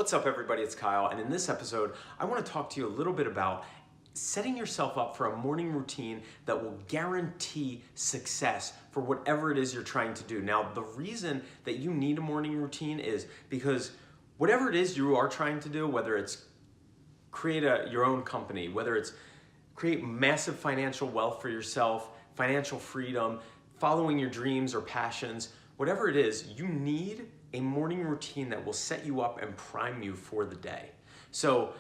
What's up everybody, it's Kyle, and in this episode I want to talk to you a little bit about setting yourself up for a morning routine that will guarantee success for whatever it is you're trying to do. Now, the reason that you need a morning routine is because whatever it is you are trying to do, whether it's create your own company, whether it's create massive financial wealth for yourself, financial freedom, following your dreams or passions, whatever it is, you need a morning routine that will set you up and prime you for the day. So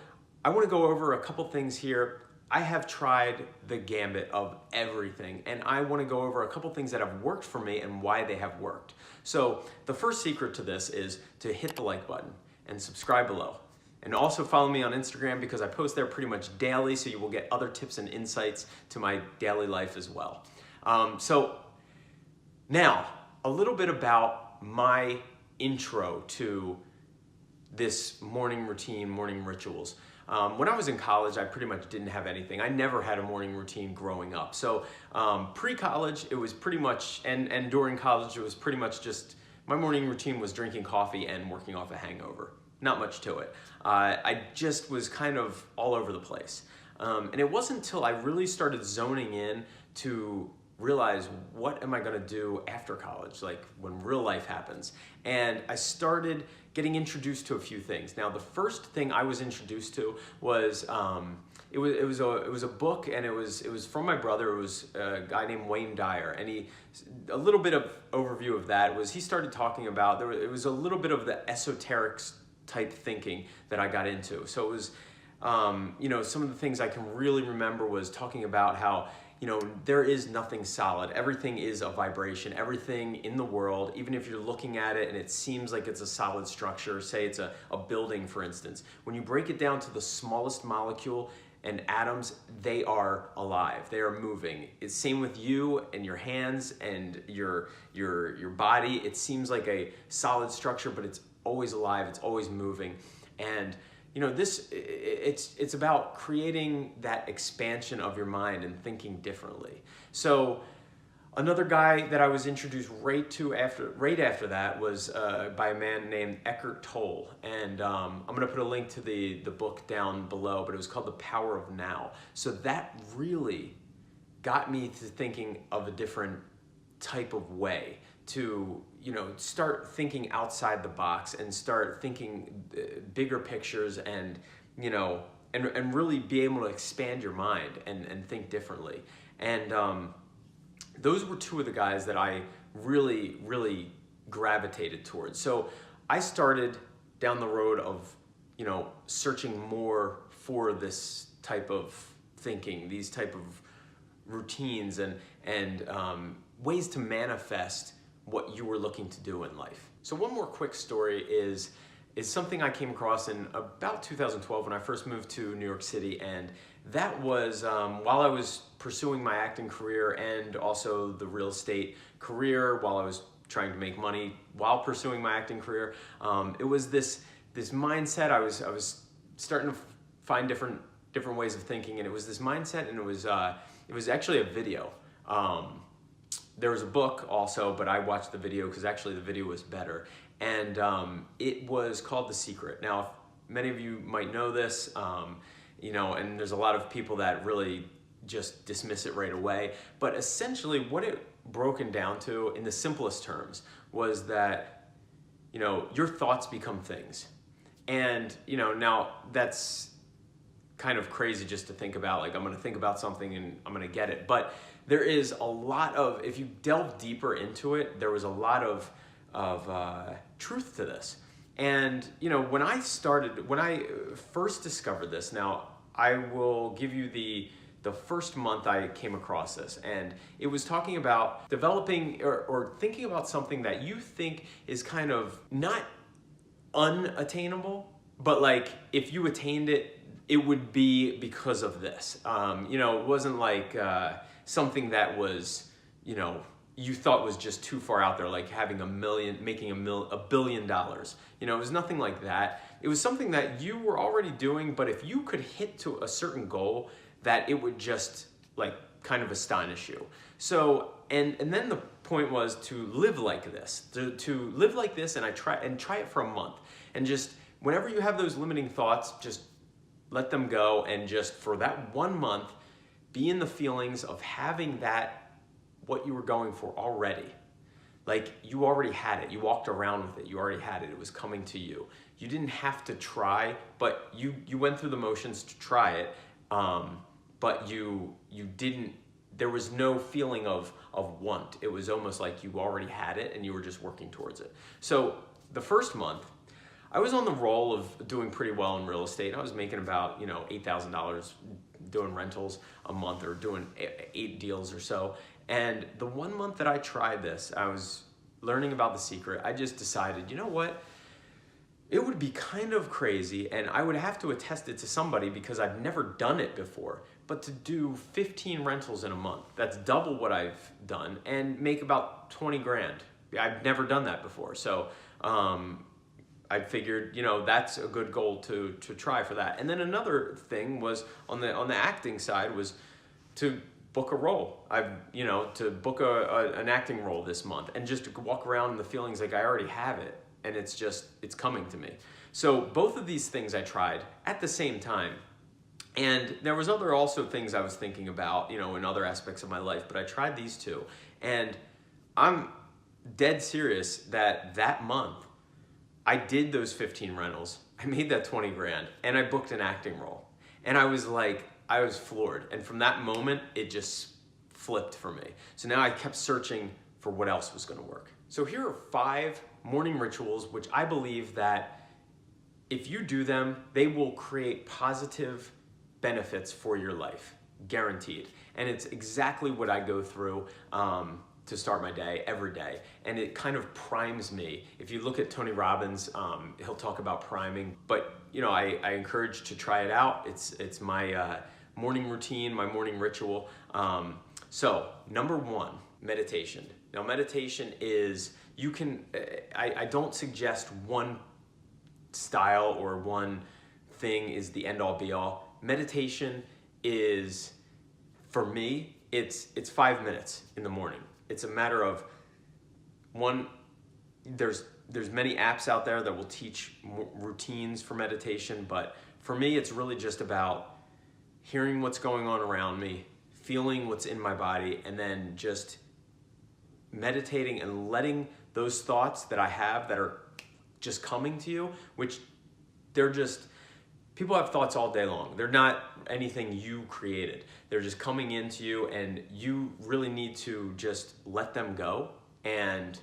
I want to go over a couple things here. I have tried the gambit of everything, and I want to go over a couple things that have worked for me and why they have worked. So the first secret to this is to hit the like button and subscribe below. And also follow me on Instagram because I post there pretty much daily, so you will get other tips and insights to my daily life as well. So now, a little bit about my intro to this morning routine, morning rituals. When I was in college, I pretty much didn't have anything. I never had a morning routine growing up. So pre-college, it was pretty much, and during college, it was pretty much just, my morning routine was drinking coffee and working off a hangover. Not much to it. I just was kind of all over the place. And it wasn't until I really started zoning in to realize, what am I gonna do after college, like when real life happens? And I started getting introduced to a few things. Now, the first thing I was introduced to was, it was a book, and it was from my brother. It was a guy named Wayne Dyer, and a little bit of overview of that was he started talking about, it was a little bit of the esoteric type thinking that I got into. So it was, some of the things I can really remember was talking about how, there is nothing solid. Everything is a vibration. Everything in the world, even if you're looking at it and it seems like it's a solid structure, say it's a building, for instance, when you break it down to the smallest molecule and atoms, they are alive. They are moving. It's same with you and your hands and your body. It seems like a solid structure, but it's always alive. It's always moving. And it's about creating that expansion of your mind and thinking differently. So another guy that I was introduced right after that was by a man named Eckhart Tolle. And I'm gonna put a link to the book down below, but it was called The Power of Now. So that really got me to thinking of a different type of way to start thinking outside the box and start thinking bigger pictures and really be able to expand your mind and think differently. And those were two of the guys that I really gravitated towards. So I started down the road of searching more for this type of thinking, these type of routines and ways to manifest what you were looking to do in life. So one more quick story is something I came across in about 2012 when I first moved to New York City, and that was while I was pursuing my acting career and also the real estate career, while I was trying to make money while pursuing my acting career. It was this mindset. I was starting to find different ways of thinking, and it was this mindset, and it was actually a video. There was a book also, but I watched the video because actually the video was better. And it was called The Secret. Now, many of you might know this, and there's a lot of people that really just dismiss it right away. But essentially what it broken down to in the simplest terms was that, your thoughts become things. And, now that's kind of crazy just to think about, like I'm gonna think about something and I'm gonna get it. But there is a lot of, if you delve deeper into it, there was a lot of truth to this. And when I first discovered this, now I will give you the first month I came across this, and it was talking about developing or thinking about something that you think is kind of not unattainable, but like if you attained it, it would be because of this. It wasn't like something that was, you thought was just too far out there, like having making $1 billion. It was nothing like that. It was something that you were already doing, but if you could hit to a certain goal, that it would just like kind of astonish you. So, and then the point was to live like this, to live like this, and try it for a month and just whenever you have those limiting thoughts, just let them go, and just for that 1 month, be in the feelings of having that, what you were going for already. Like, you already had it. You walked around with it. You already had it. It was coming to you. You didn't have to try, but you went through the motions to try it. But you didn't, there was no feeling of want. It was almost like you already had it and you were just working towards it. So the first month, I was on the roll of doing pretty well in real estate. I was making about, $8,000 doing rentals a month, or doing 8 deals or so. And the 1 month that I tried this, I was learning about the secret. I just decided, you know what? It would be kind of crazy, and I would have to attest it to somebody because I've never done it before, but to do 15 rentals in a month, that's double what I've done, and make about 20 grand. I've never done that before. So I figured, that's a good goal to try for that. And then another thing was on the acting side was to book a role. To book an acting role this month, and just to walk around in the feelings like I already have it, and it's coming to me. So both of these things I tried at the same time. And there was also things I was thinking about, in other aspects of my life, but I tried these two. And I'm dead serious that month, I did those 15 rentals. I made that 20 grand, and I booked an acting role. And I was floored. And from that moment, it just flipped for me. So now I kept searching for what else was gonna work. So here are 5 morning rituals, which I believe that if you do them, they will create positive benefits for your life, guaranteed. And it's exactly what I go through to start my day every day. And it kind of primes me. If you look at Tony Robbins, he'll talk about priming, but I encourage to try it out. It's my morning routine, my morning ritual. So number 1, meditation. Now meditation is, I don't suggest one style or one thing is the end all be all. Meditation is, for me, it's 5 minutes in the morning. It's a matter of there's many apps out there that will teach routines for meditation, but for me, it's really just about hearing what's going on around me, feeling what's in my body, and then just meditating and letting those thoughts that I have that are just coming to you, which people have thoughts all day long. They're not anything you created. They're just coming into you, and you really need to just let them go and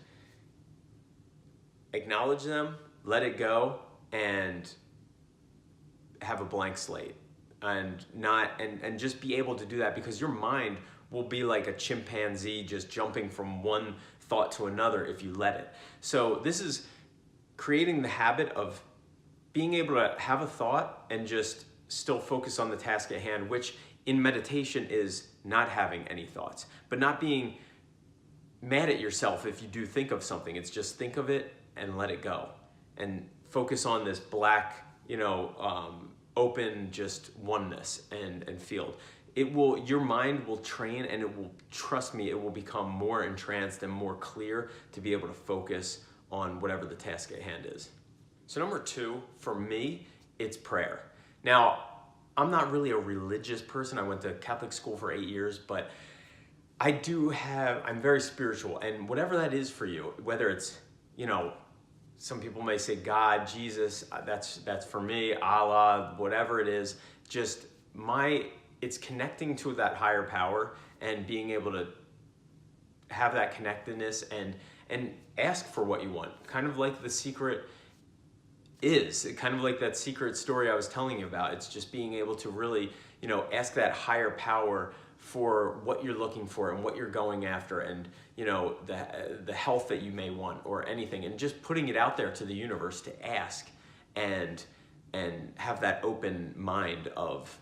acknowledge them, let it go, and have a blank slate. And just be able to do that, because your mind will be like a chimpanzee just jumping from one thought to another if you let it. So this is creating the habit of being able to have a thought and just still focus on the task at hand, which in meditation is not having any thoughts, but not being mad at yourself if you do think of something. It's just think of it and let it go, and focus on this black, open, just oneness and field. Your mind will train, and it will, trust me, it will become more entranced and more clear to be able to focus on whatever the task at hand is. So number 2, for me, it's prayer. Now, I'm not really a religious person. I went to Catholic school for 8 years, but I'm very spiritual, and whatever that is for you, whether it's, some people may say God, Jesus, that's for me, Allah, whatever it is, it's connecting to that higher power and being able to have that connectedness and ask for what you want. Kind of like the secret kind of like that secret story I was telling you about. It's just being able to really, ask that higher power for what you're looking for and what you're going after, and the health that you may want or anything, and just putting it out there to the universe to ask and have that open mind of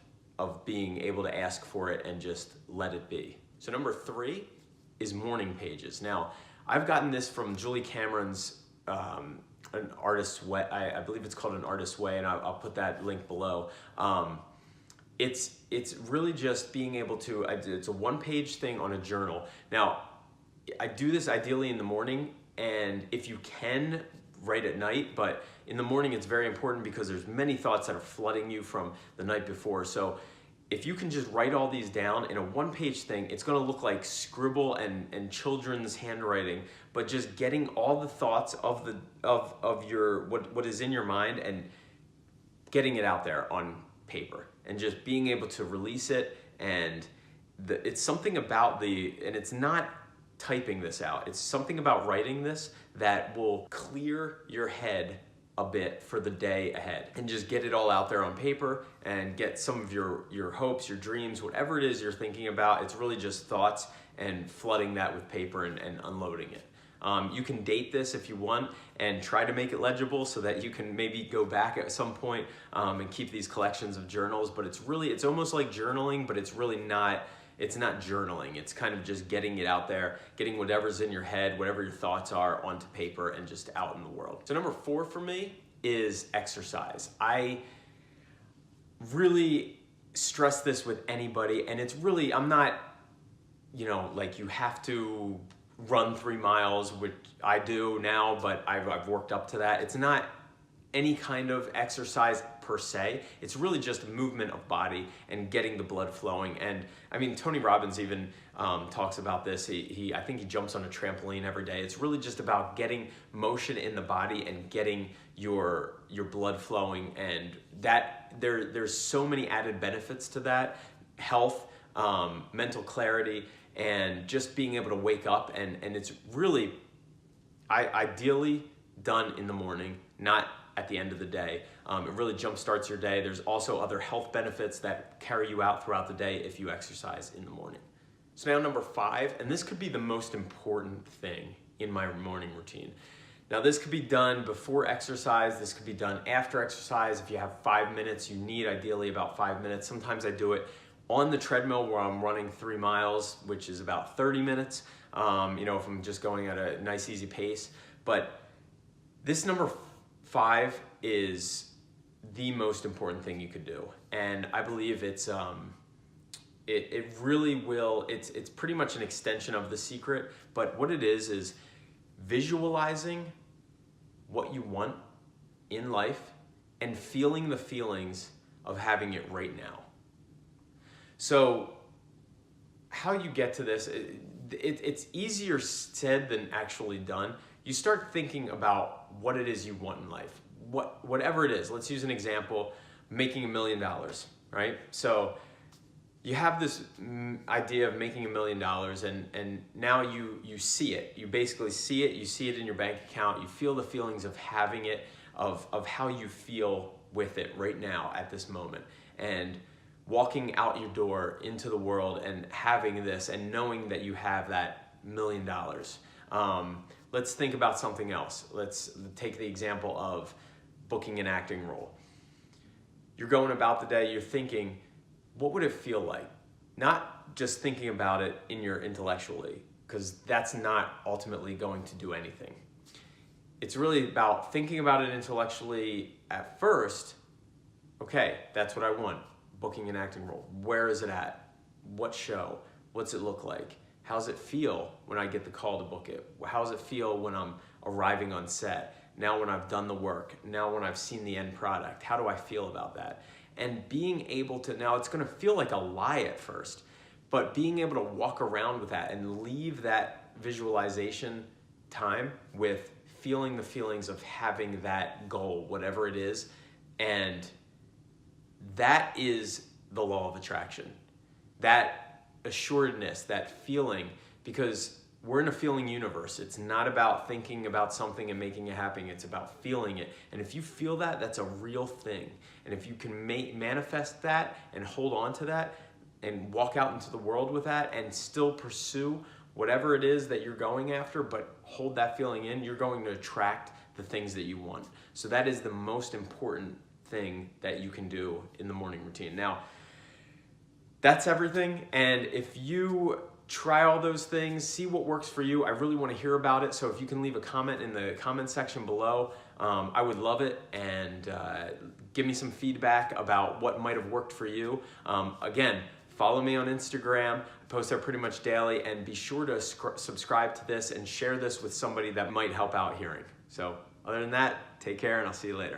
being able to ask for it and just let it be. So number 3 is morning pages. Now, I've gotten this from Julie Cameron's An Artist's Way. I believe it's called An Artist's Way, and I'll put that link below. It's really just being able to, it's a 1-page thing on a journal. Now, I do this ideally in the morning, and if you can right at night, but in the morning it's very important because there's many thoughts that are flooding you from the night before. So if you can just write all these down in a one-page thing, it's gonna look like scribble and children's handwriting, but just getting all the thoughts of your what is in your mind and getting it out there on paper and just being able to release it. And it's something about and it's not typing this out, it's something about writing this that will clear your head a bit for the day ahead, and just get it all out there on paper and get some of your hopes, your dreams, whatever it is you're thinking about. It's really just thoughts and flooding that with paper and unloading it. You can date this if you want and try to make it legible so that you can maybe go back at some point and keep these collections of journals, but it's almost like journaling, but it's really not. It's not journaling. It's kind of just getting it out there, getting whatever's in your head, whatever your thoughts are, onto paper and just out in the world. So number 4 for me is exercise. I really stress this with anybody, and it's really, I'm not, like you have to run 3 miles, which I do now, but I've worked up to that. It's not any kind of exercise per se. It's really just a movement of body and getting the blood flowing. And I mean, Tony Robbins even talks about this. I think he jumps on a trampoline every day. It's really just about getting motion in the body and getting your blood flowing, and that there's so many added benefits to that: health, mental clarity, and just being able to wake up. And it's really ideally done in the morning, not at the end of the day. It really jumpstarts your day. There's also other health benefits that carry you out throughout the day if you exercise in the morning. So now number 5, and this could be the most important thing in my morning routine. Now this could be done before exercise, this could be done after exercise. If you have 5 minutes, you need ideally about 5 minutes. Sometimes I do it on the treadmill where I'm running 3 miles, which is about 30 minutes, if I'm just going at a nice easy pace. But this number 5 is the most important thing you could do, and I believe it's it really will. It's pretty much an extension of The Secret, but what it is visualizing what you want in life and feeling the feelings of having it right now. So how you get to this, it's easier said than actually done. You start thinking about what it is you want in life, whatever it is. Let's use an example: making $1 million, right? So you have this idea of making $1 million, and now you see it. You basically see it. You see it in your bank account. You feel the feelings of having it, of how you feel with it right now at this moment, and walking out your door into the world and having this and knowing that you have that $1 million. Let's think about something else. Let's take the example of booking an acting role. You're going about the day, you're thinking, what would it feel like? Not just thinking about it intellectually, because that's not ultimately going to do anything. It's really about thinking about it intellectually at first. Okay, that's what I want. Booking an acting role. Where is it at? What show? What's it look like? How's it feel when I get the call to book it? How's it feel when I'm arriving on set? Now when I've done the work, now when I've seen the end product, how do I feel about that? And being able to, now it's gonna feel like a lie at first, but being able to walk around with that and leave that visualization time with feeling the feelings of having that goal, whatever it is, and that is the law of attraction. That assuredness, that feeling, because we're in a feeling universe. It's not about thinking about something and making it happen. It's about feeling it. And if you feel that, that's a real thing. And if you can manifest that and hold on to that and walk out into the world with that and still pursue whatever it is that you're going after, but hold that feeling in, you're going to attract the things that you want. So that is the most important thing that you can do in the morning routine. Now, that's everything. And if you try all those things, see what works for you. I really want to hear about it. So if you can leave a comment in the comment section below, I would love it. And give me some feedback about what might have worked for you. Again, follow me on Instagram. I post there pretty much daily. And be sure to subscribe to this and share this with somebody that might help out hearing. So Other than that, take care and I'll see you later.